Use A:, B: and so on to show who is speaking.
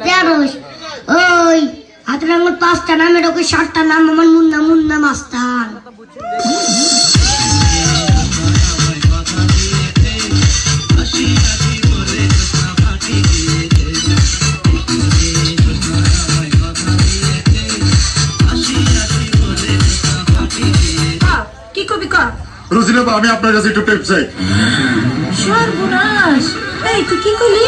A: তেরোশ ওই হাতের আঙুল পাঁচটা নাম এটা সাতটা নাম আমার মুন্না মুন্না মাস্তান
B: কি কবি কা
C: রোজিনা আমি আপনার কাছে একটু টেপ চাই।
B: সর্বনাশ এই তুই কি কইলি